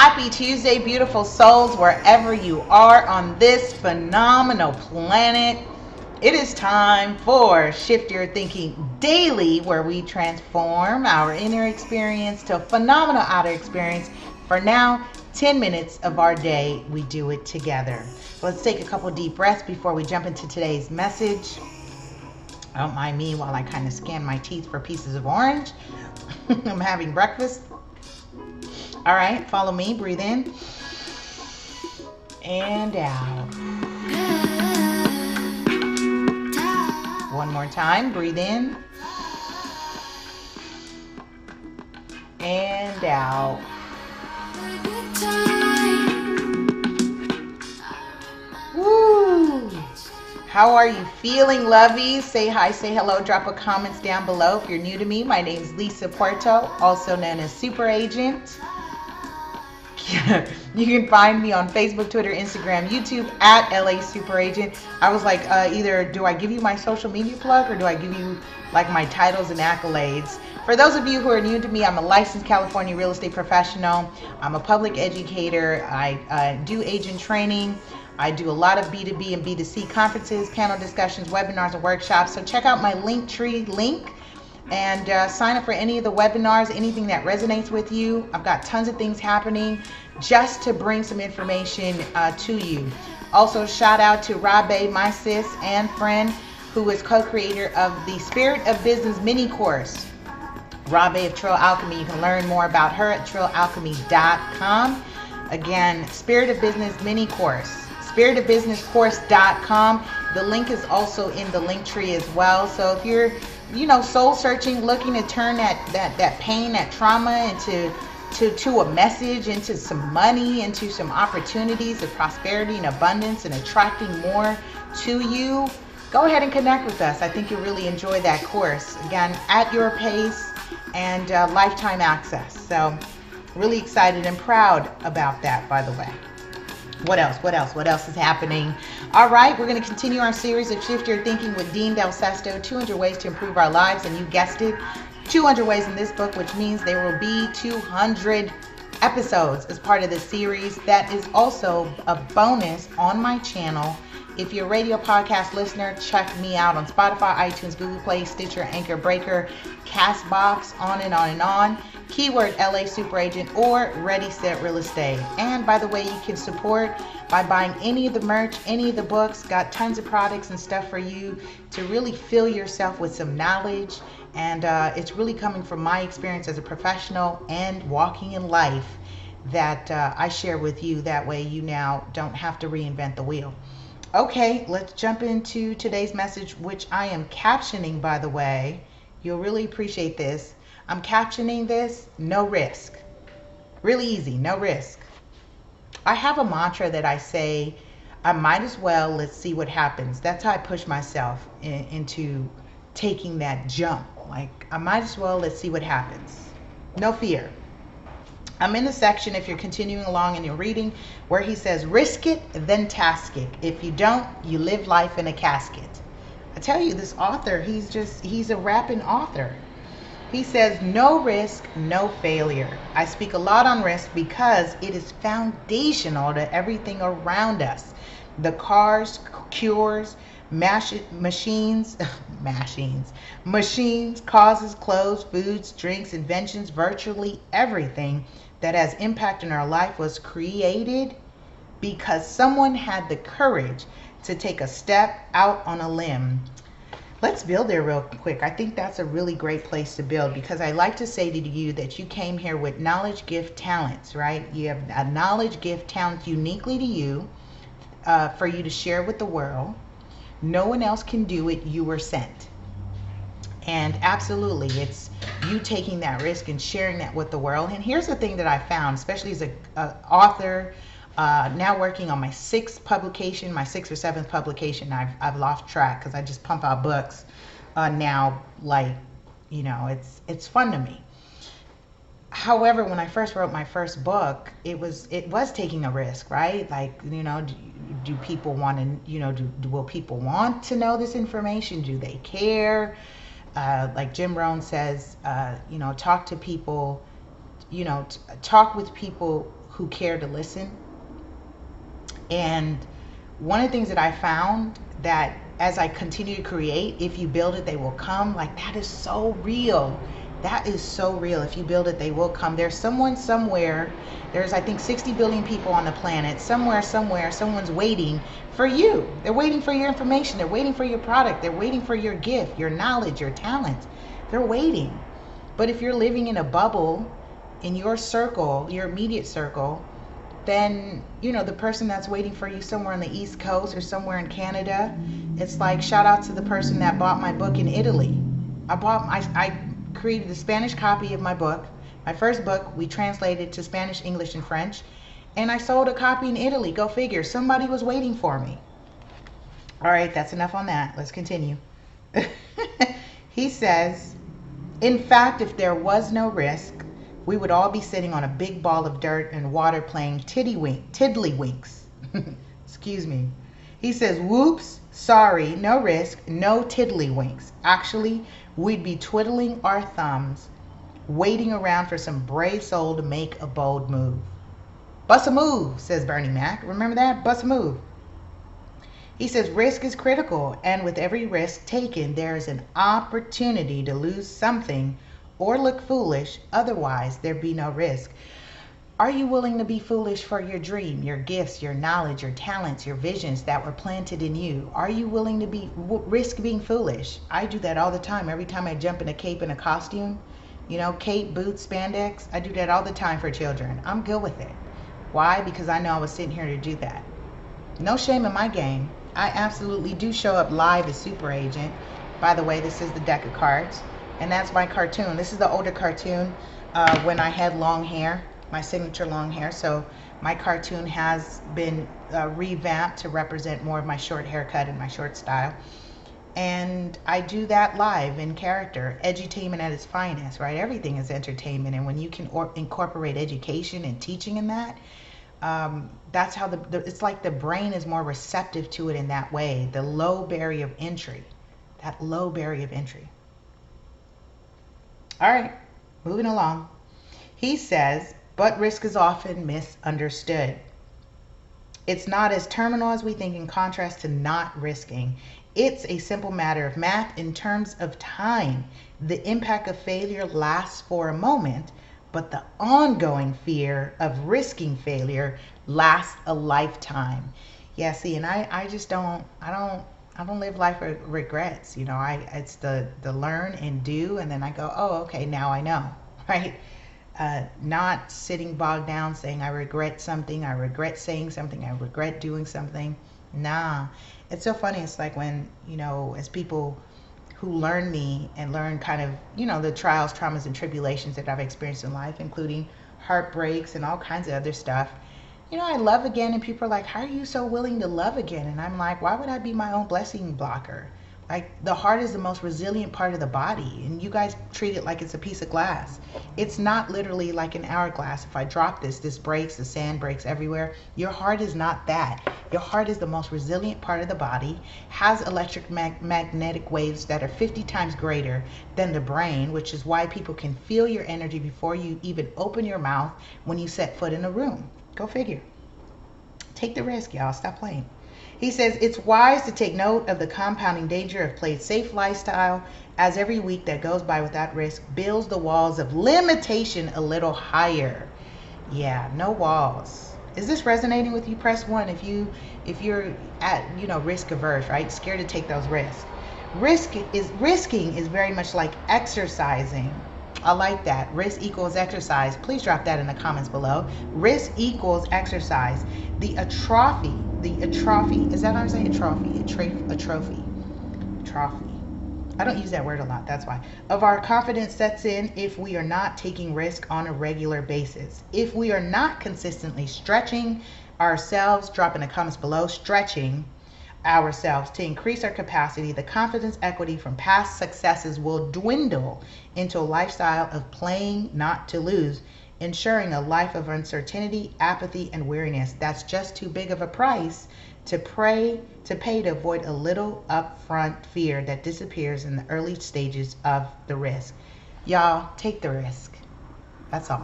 Happy Tuesday, beautiful souls, wherever you are on this phenomenal planet. It is time for Shift Your Thinking Daily, where we transform our inner experience to a phenomenal outer experience. For now, 10 minutes of our day, we do it together. Let's take a couple deep breaths before we jump into today's message. Don't mind me while I kind of scan my teeth for pieces of orange. I'm having breakfast. All right, follow me. Breathe in and out. One more time. Breathe in and out. Woo! How are you feeling, lovies? Say hi, say hello, drop a comments down below. If you're new to me, my name is Lisa Puerto, also known as Super Agent. You can find me on Facebook, Twitter, Instagram, YouTube at LA Super Agent. I was like, either do I give you my social media plug or do I give you like my titles and accolades? For those of you who are new to me, I'm a licensed California real estate professional. I'm a public educator. I do agent training. I do a lot of B2B and B2C conferences, panel discussions, webinars, and workshops. So check out my Linktree link and sign up for any of the webinars, anything that resonates with you. I've got tons of things happening just to bring some information to you. Also, shout out to Rabe, my sis and friend, who is co-creator of the Spirit of Business miniCourse. Rabe of Trill Alchemy. You can learn more about her at trillalchemy.com. Again, Spirit of Business miniCourse. spiritofbusinesscourse.com. The link is also in the link tree as well. So if you're, soul searching, looking to turn that pain, that trauma into a message, into some money, into some opportunities of prosperity and abundance and attracting more to you, go ahead and connect with us. I think you'll really enjoy that course. Again, at your pace and lifetime access. So really excited and proud about that, by the way. What else is happening? All right, we're going to continue our series of Shift Your Thinking with Dean Del Sesto, 200 ways to improve our lives. And you guessed it, 200 ways in this book, which means there will be 200 episodes as part of the series. That is also a bonus on my channel. If you're a radio podcast listener, check me out on Spotify, iTunes, Google Play, Stitcher, Anchor, Breaker, Castbox, on and on and on. Keyword LA Super Agent or Ready Set Real Estate. And by the way, you can support by buying any of the merch, any of the books. Got tons of products and stuff for you to really fill yourself with some knowledge. And it's really coming from my experience as a professional and walking in life that I share with you. That way you now don't have to reinvent the wheel. Okay, let's jump into today's message, which I am captioning, by the way. You'll really appreciate this. I'm captioning this, no risk. Really easy, no risk. I have a mantra that I say, I might as well, let's see what happens. That's how I push myself into taking that jump. Like, I might as well, let's see what happens. No fear. I'm in the section, if you're continuing along in your reading, where he says, risk it, then task it. If you don't, you live life in a casket. I tell you, this author, he's a rapping author. He says, no risk, no failure. I speak a lot on risk because it is foundational to everything around us. The cars, cures, machines, causes, clothes, foods, drinks, inventions, virtually everything that has impact in our life was created because someone had the courage to take a step out on a limb. Let's build there real quick. I think that's a really great place to build because I like to say to you that you came here with knowledge, gift, talents, right? You have a knowledge, gift, talent uniquely to you for you to share with the world. No one else can do it. You were sent. And absolutely, it's you taking that risk and sharing that with the world. And here's the thing that I found, especially as an author, now working on my sixth or seventh publication. I've lost track because I just pump out books now. Like, it's fun to me. However, when I first wrote my first book, it was taking a risk, right? Like, do people want to, will people want to know this information? Do they care? Like Jim Rohn says, talk to people, talk with people who care to listen. And one of the things that I found, that as I continue to create, if you build it, they will come. Like, that is so real. That is so real. If you build it, they will come. There's someone somewhere. There's, I think, 60 billion people on the planet. Somewhere, someone's waiting for you. They're waiting for your information. They're waiting for your product. They're waiting for your gift, your knowledge, your talent. They're waiting. But if you're living in a bubble, in your circle, your immediate circle, then, you know, the person that's waiting for you somewhere on the East Coast or somewhere in Canada, it's like, shout out to the person that bought my book in Italy. I created the Spanish copy of my book. My first book, we translated to Spanish, English, and French. And I sold a copy in Italy. Go figure. Somebody was waiting for me. All right, that's enough on that. Let's continue. He says, in fact, if there was no risk, we would all be sitting on a big ball of dirt and water playing tiddlywinks. Excuse me. He says, whoops, sorry, no risk, no tiddlywinks. Actually, we'd be twiddling our thumbs, waiting around for some brave soul to make a bold move. Bust a move, says Bernie Mac. Remember that? Bust a move. He says, risk is critical, and with every risk taken, there is an opportunity to lose something or look foolish. Otherwise, there'd be no risk. Are you willing to be foolish for your dream, your gifts, your knowledge, your talents, your visions that were planted in you? Are you willing to risk being foolish? I do that all the time. Every time I jump in a cape and a costume, you know, cape, boots, spandex, I do that all the time for children. I'm good with it. Why? Because I know I was sitting here to do that. No shame in my game. I absolutely do show up live as Super Agent. By the way, this is the deck of cards. And that's my cartoon. This is the older cartoon when I had long hair, my signature long hair. So my cartoon has been revamped to represent more of my short haircut and my short style. And I do that live in character. Edutainment at its finest, right? Everything is entertainment. And when you can incorporate education and teaching in that, that's how it's like the brain is more receptive to it in that way. The low barrier of entry, that low barrier of entry. All right, moving along. He says, but risk is often misunderstood. It's not as terminal as we think, in contrast to not risking. It's a simple matter of math in terms of time. The impact of failure lasts for a moment, but the ongoing fear of risking failure lasts a lifetime. Yeah, see, and I don't live life with regrets. You know, it's the learn and do, and then I go, oh, okay, now I know, right? Not sitting bogged down saying I regret something, I regret saying something, I regret doing something. Nah, it's so funny. It's like when, you know, as people who learn me and learn kind of, you know, the trials, traumas, and tribulations that I've experienced in life, including heartbreaks and all kinds of other stuff. You know, I love again, and people are like, how are you so willing to love again? And I'm like, why would I be my own blessing blocker? Like, the heart is the most resilient part of the body, and you guys treat it like it's a piece of glass. It's not literally like an hourglass. If I drop this breaks, the sand breaks everywhere. Your heart is not that. Your heart is the most resilient part of the body, has electric magnetic waves that are 50 times greater than the brain, which is why people can feel your energy before you even open your mouth when you set foot in a room. Go figure. Take the risk, y'all. Stop playing. He says, it's wise to take note of the compounding danger of play safe lifestyle, as every week that goes by without risk builds the walls of limitation a little higher. Yeah, no walls. Is this resonating with you? Press 1 if you're at, you know, risk averse, right? Scared to take those risks. Risking is very much like exercising. I like that. Risk equals exercise. Please drop that in the comments below. Risk equals exercise. The atrophy, is that how I say atrophy? Atrophy. I don't use that word a lot, that's why. Of our confidence sets in if we are not taking risk on a regular basis. If we are not consistently stretching ourselves, drop in the comments below, stretching ourselves to increase our capacity, the confidence equity from past successes will dwindle into a lifestyle of playing not to lose, ensuring a life of uncertainty, apathy, and weariness. That's just too big of a price to pay to avoid a little upfront fear that disappears in the early stages of the risk. Y'all, take the risk. That's all.